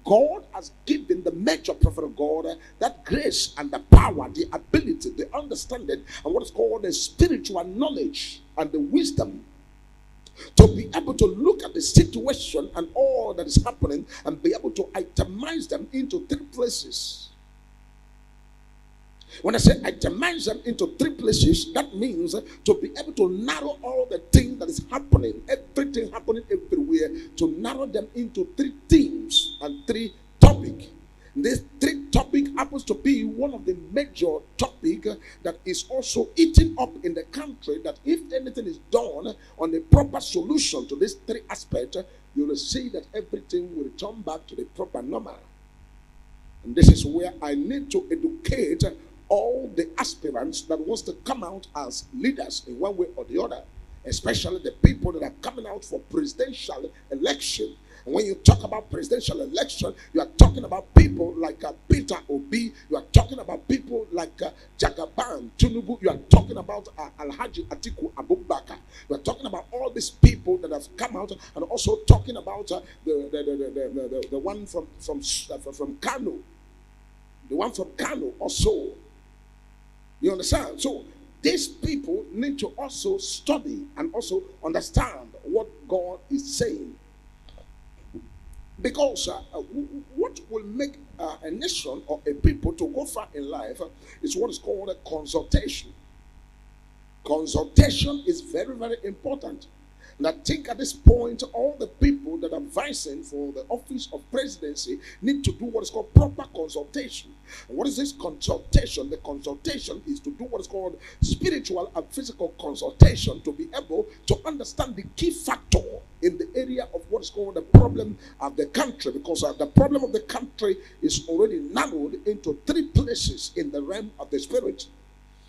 God has given the major prophet of God that grace and the power, the ability, the understanding, and what is called the spiritual knowledge and the wisdom to be able to look at the situation and all that is happening and be able to itemize them into three places. When I say itemize them into three places, that means to be able to narrow all the things that is happening, everything happening everywhere, to narrow them into three themes and three topics. This three topic happens to be one of the major topic that is also eating up in the country, that if anything is done on a proper solution to these three aspects, you will see that everything will return back to the proper normal. And this is where I need to educate all the aspirants that wants to come out as leaders in one way or the other, especially the people that are coming out for presidential election. And when you talk about presidential election, you are talking about people like Peter Obi, you are talking about people like Jagaban, Tinubu, you are talking about Alhaji Atiku Abubakar, you are talking about all these people that have come out, and also talking about the one from Kano, the one from Kano also. You understand? So these people need to also study and also understand what God is saying. Because what will make a nation or a people to go far in life is what is called a consultation. Consultation is very, very important. And I think at this point, all the people that are vying for the office of presidency need to do what is called proper consultation. And what is this consultation? The consultation is to do what is called spiritual and physical consultation, to be able to understand the key factor in the area of what is called the problem of the country. Because the problem of the country is already narrowed into three places in the realm of the spirit.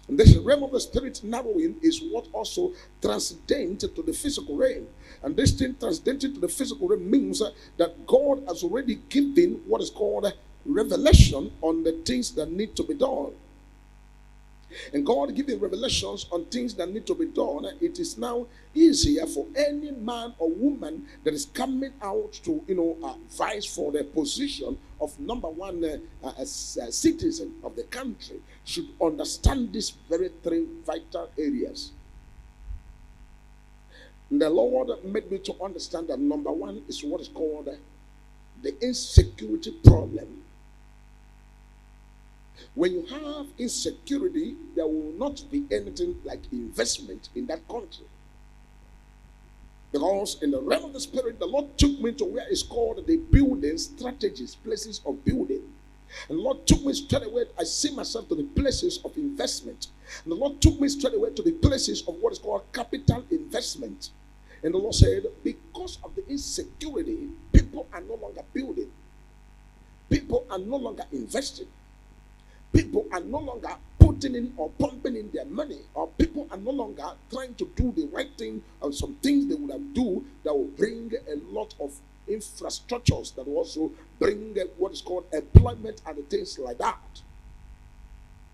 And this realm of the spirit narrowing is what also transcends to the physical realm. And this thing transcending to the physical realm means that God has already given what is called revelation on the things that need to be done. And God giving revelations on things that need to be done, it is now easier for any man or woman that is coming out to, vie for the position of number one citizen of the country should understand these very three vital areas. And the Lord made me to understand that number one is what is called the insecurity problem. When you have insecurity, there will not be anything like investment in that country. Because in the realm of the spirit, the Lord took me to where it's called the building strategies, places of building. And the Lord took me straight away. I see myself to the places of investment. And the Lord took me straight away to the places of what is called capital investment. And the Lord said, because of the insecurity, people are no longer building. People are no longer investing. People are no longer putting in or pumping in their money, or people are no longer trying to do the right thing, or some things they would have do that will bring a lot of infrastructures that will also bring what is called employment and things like that.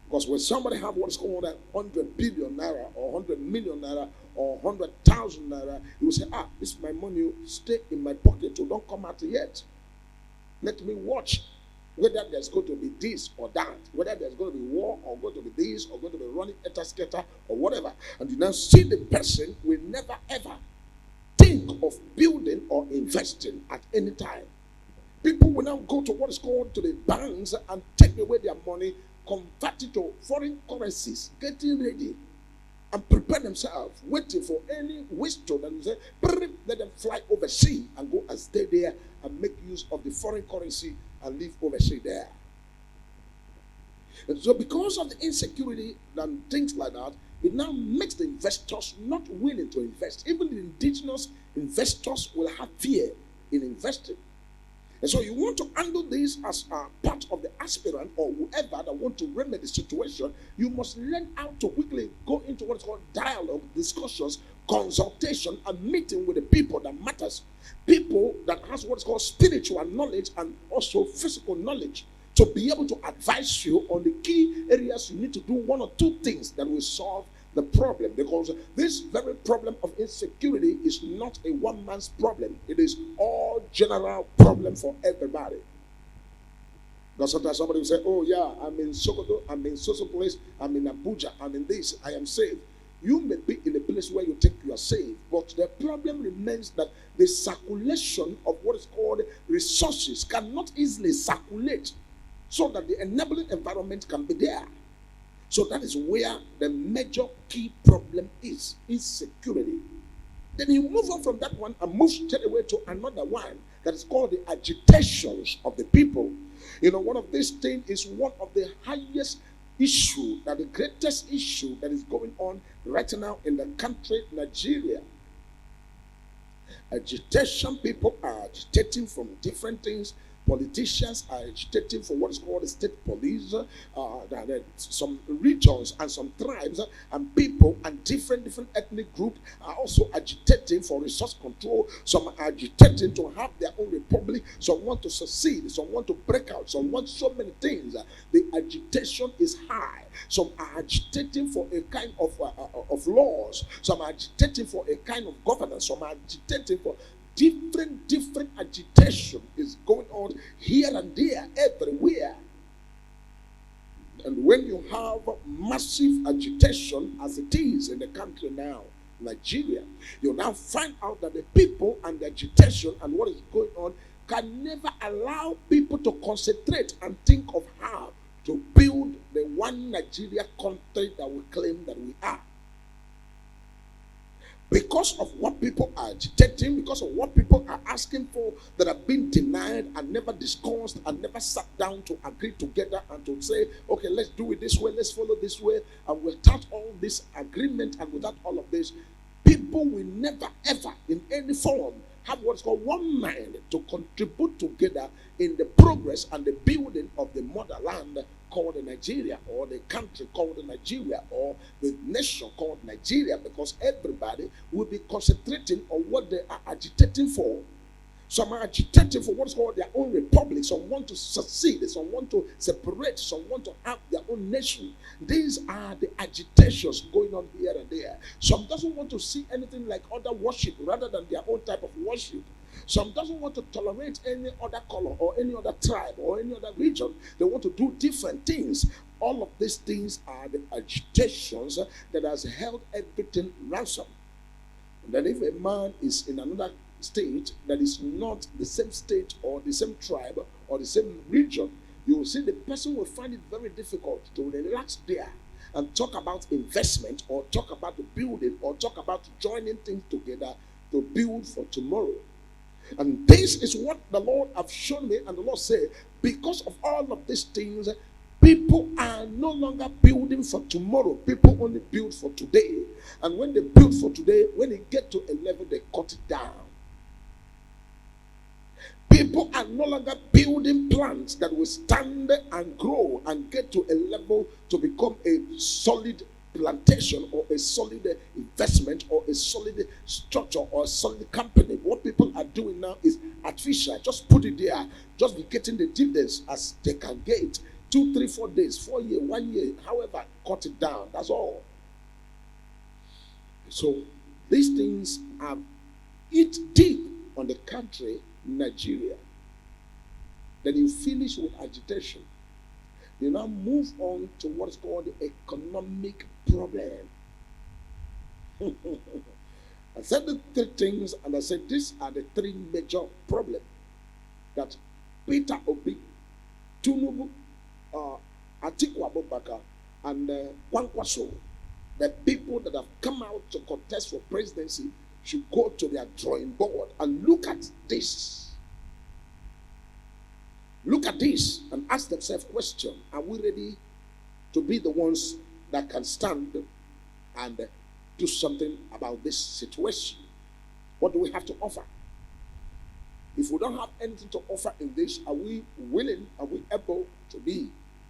Because when somebody have what is called 100 billion naira or 100 million naira or 100,000 naira, you will say, this is my money, stay in my pocket, so don't come out yet. Let me watch whether there's going to be this or that, whether there's going to be war or going to be this or going to be running etasketa or whatever. And you now see the person will never ever think of building or investing at any time. People will now go to what is called to the banks and take away their money, convert it to foreign currencies, getting ready and prepare themselves, waiting for any whistle that will say, let them fly overseas and go and stay there and make use of the foreign currency and live overseas there. And so because of the insecurity and things like that, it now makes the investors not willing to invest. Even the indigenous investors will have fear in investing. And so you want to handle this as a part of the aspirant or whoever that want to remedy the situation, you must learn how to quickly go into what is called dialogue, discussions, consultation, and meeting with the people that matters. People that has what is called spiritual knowledge and also physical knowledge to be able to advise you on the key areas you need to do one or two things that will solve the problem. Because this very problem of insecurity is not a one man's problem. It is all general problem for everybody. Because sometimes somebody will say, oh yeah, I'm in Sokoto, I'm in so place, I'm in Abuja, I'm in this, I am saved. You may be in a place where you think you are saved, but the problem remains that the circulation of what is called resources cannot easily circulate so that the enabling environment can be there. So that is where the major key problem is insecurity. Then you move on from that one and move straight away to another one that is called the agitations of the people. You know, one of these things is one of the highest issue, that the greatest issue that is going on right now in the country, Nigeria. Agitation, people are agitating from different things. Politicians are agitating for what is called the state police. Some regions and some tribes and people and different ethnic groups are also agitating for resource control. Some are agitating to have their own republic. Some want to secede. Some want to break out. Some want so many things. The agitation is high. Some are agitating for a kind of laws. Some are agitating for a kind of governance. Some are agitating for different agitation is going on here and there, everywhere. And when you have massive agitation as it is in the country now, Nigeria, you now find out that the people and the agitation and what is going on can never allow people to concentrate and think of how to build the one Nigeria country that we claim that we are. Because of what people are agitating, because of what people are asking for that have been denied and never discussed and never sat down to agree together and to say, okay, let's do it this way, let's follow this way, and without all this agreement and without all of this, people will never ever in any form have what's called one mind to contribute together in the progress and the building of the motherland called Nigeria, or the country called Nigeria, or the nation called Nigeria, because everybody will be concentrating on what they are agitating for. Some are agitating for what's called their own republic. Some want to secede. Some want to separate. Some want to have their own nation. These are the agitations going on here and there. Some doesn't want to see anything like other worship rather than their own type of worship. Some doesn't want to tolerate any other color or any other tribe or any other region. They want to do different things. All of these things are the agitations that has held everything ransom. And then if a man is in another state that is not the same state or the same tribe or the same region, you will see the person will find it very difficult to relax there and talk about investment or talk about the building or talk about joining things together to build for tomorrow. And this is what the Lord have shown me, and the Lord said, because of all of these things, people are no longer building for tomorrow. People only build for today. And when they build for today, when they get to a level, they cut it down. People are no longer building plants that will stand and grow and get to a level to become a solid plantation or a solid investment or a solid structure or a solid company. What people are doing now is artificial. Just put it there. Just be getting the dividends as they can get. 2, 3, 4 days, 4 years, 1 year, however, cut it down. That's all. So these things are eat deep on the country, Nigeria. Then you finish with agitation. You now move on to what is called the economic problem. I said the 3 things, and I said these are the 3 major problems that Peter Obi, Tinubu, Atiku Abubakar, and Kwankwaso, the people that have come out to contest for presidency, should go to their drawing board and look at this. Look at this and ask themselves question: are we ready to be the ones that can stand and do something about this situation? What do we have to offer? If we don't have anything to offer in this, are we willing, are we able to be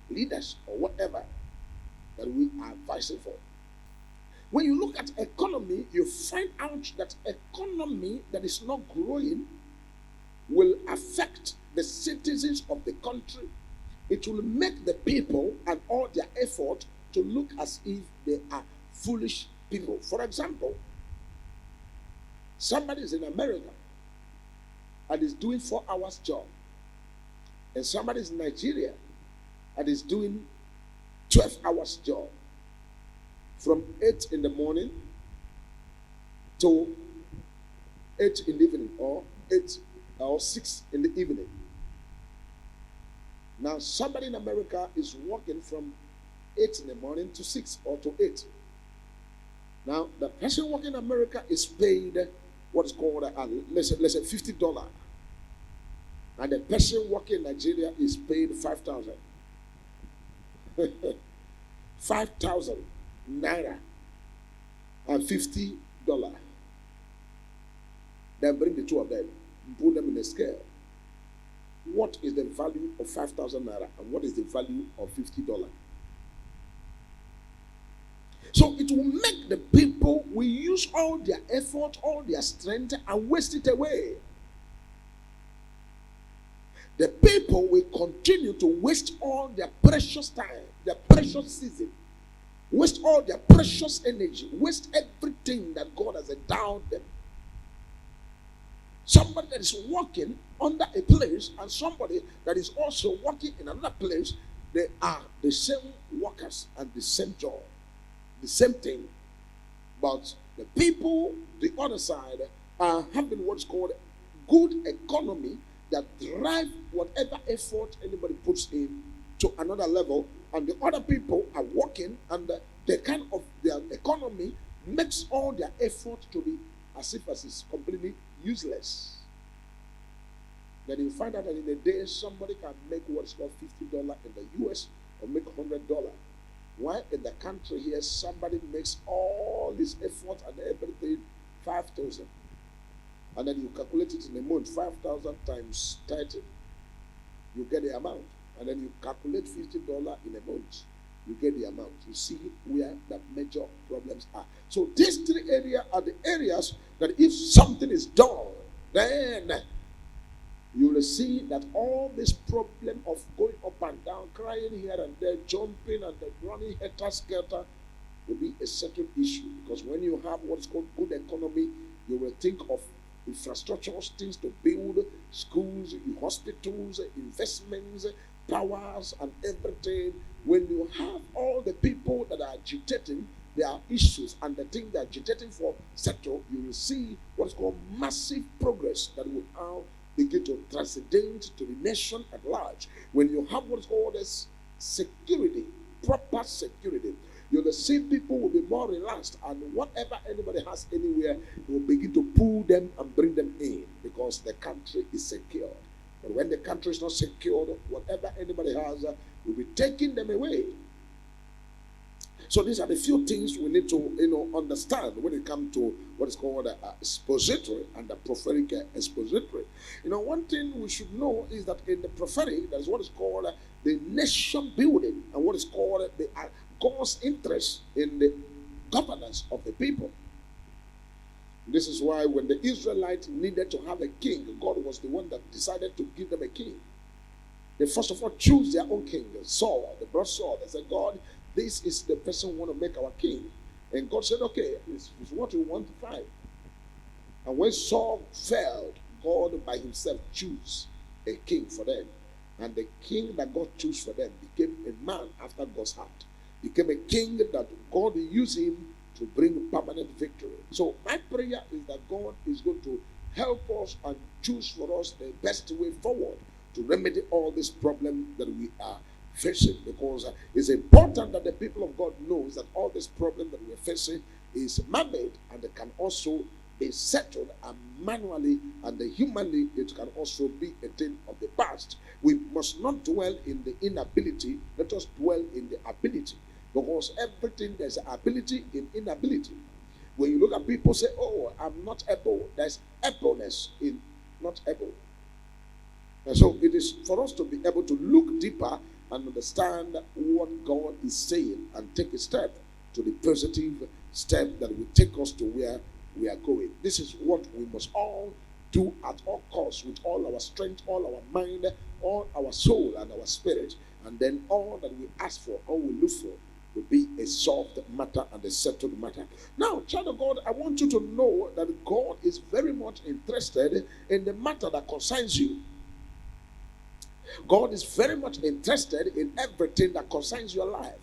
leaders or whatever that we are advising for? When you look at economy, you find out that economy that is not growing will affect the citizens of the country. It will make the people and all their effort to look as if they are foolish people. For example, somebody is in America and is doing 4 hours job, And somebody's in Nigeria and is doing 12 hours job from 8 in the morning to 8 in the evening, or 8 or 6 in the evening. Now somebody in America is working from 8 in the morning to 6 or to 8. Now the person working in America is paid what is called let's say $50, and the person working in Nigeria is paid 5,000. 5,000 naira and $50. Then bring the two of them, put them in a scale. What is the value of 5,000 naira and what is the value of $50? So it will make the people will use all their effort, all their strength, and waste it away. The people will continue to waste all their precious time, their precious season, waste all their precious energy, waste everything that God has endowed them. Somebody that is working under a place and somebody that is also working in another place, they are the same workers and the same job, the same thing. But the people, the other side, are having what's called good economy that drive whatever effort anybody puts in to another level, and the other people are working, and the kind of their economy makes all their effort to be as if as it's completely useless. Then you find out that in a day somebody can make what's called $50 in the US or make $100. While in the country here somebody makes all this effort and everything 5,000. And then you calculate it in a month, 5,000 times 30, you get the amount. And then you calculate $50 in a month, you get the amount. You see where the major problems are. So these three areas are the areas that if something is done, then you will see that all this problem of going up and down, crying here and there, jumping and running helter-skelter will be a settled issue. Because when you have what's called good economy, you will think of infrastructure, things to build, schools, hospitals, investments, powers, and everything. When you have all the people that are agitating their issues and the thing they're agitating for settle, you will see what's called massive progress that will begin to transcend to the nation at large. When you have what's called as security, proper security, you will see people will be more relaxed, and whatever anybody has anywhere, you will begin to pull them and bring them in because the country is secured. But when the country is not secured, whatever anybody has will be taking them away. So these are the few things we need to understand when it comes to what is called expository and the prophetic expository. One thing we should know is that in the prophetic, there is what is called the nation building and what is called the God's interest in the governance of the people. This is why when the Israelites needed to have a king, God was the one that decided to give them a king. They first of all choose their own king, Saul. They brought Saul. They said, God, this is the person we want to make our king. And God said, okay, this is what we want to find. And when Saul failed, God by himself chose a king for them. And the king that God chose for them became a man after God's heart. Became a king that God used him to bring permanent victory. So my prayer is that God is going to help us and choose for us the best way forward to remedy all this problem that we are facing, because it's important that the people of God knows that all this problem that we're facing is man-made, and it can also be settled and manually and humanly. It can also be a thing of the past. We must not dwell in the inability. Let us dwell in the ability, because everything, there's ability in inability. When you look at people say, oh, I'm not able, there's ableness in not able. And so it is for us to be able to look deeper and understand what God is saying and take a step to the positive step that will take us to where we are going. This is what we must all do at all costs, with all our strength, all our mind, all our soul and our spirit. And then all that we ask for, all we look for, will be a solved matter and a settled matter. Now, child of God, I want you to know that God is very much interested in the matter that concerns you. God is very much interested in everything that concerns your life.